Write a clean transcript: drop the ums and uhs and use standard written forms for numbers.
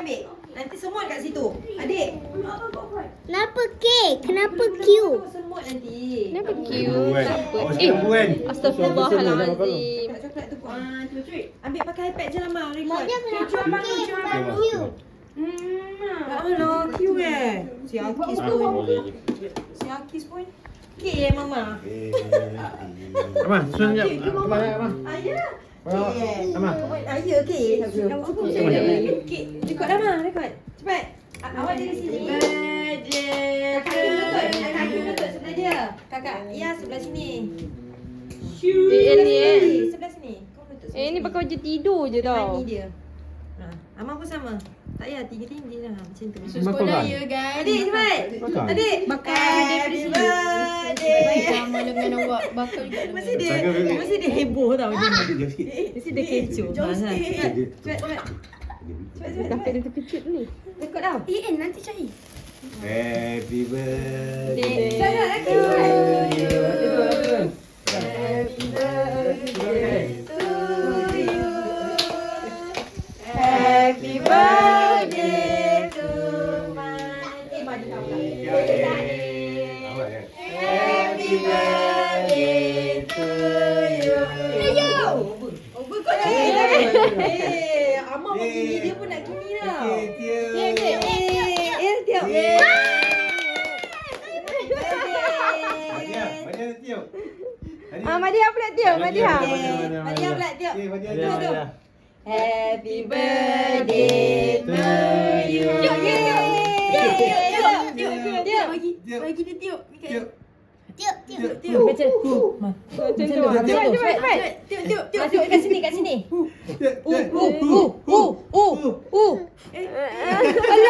Ambil. Nanti semut kat situ. Adik. Kenapa K? Kenapa Q? Semut nanti. Kenapa Q? Astagfirullahalazim. Coklat tu kau. Ambil pakai iPad je lah, Mak. Maknya kenapa K bukan Q? Allah, Q Si Akis pun. Si Akis pun. K Mama. Amah, susun jap. Amah. Ayah. Amah. Ayah K. K. Rekod dah, Mak. Rekod. Cepat. Awak dari sini. Kakak lutut sebelah dia. Kakak Ya sebelah sini. Ni Sebelah sini. Kau lutut. ni pakai baju tidur je tau. Ini dia. Amang pun sama. Tak payah tinggi-tinggi lah. Macam tu. Sekolah Ya guys. Adik cepat. Makan. Adik. Happy birthday. Sama dengan awak bakal juga. Mesti dia heboh tau dia. Mesti dia kecoh. Jom Cepat. Cepat. Kakak dia terkejut ni. Rekod tau. Nanti cari. Happy birthday. Jangan lagi. Happy birthday to you. Happy birthday to Madi tahu tak? Happy birthday to you. Kau Amang pun gini, dia pun nak gini tau. Tiup. Madiha pula tiup. Madiha. Madiha pula tiup. Tiup. Happy birthday to you. Tiup. Bagi dia tiup. Tiup. Macam tu. Macam tu. Cepat. Masuk kat sini. Alah.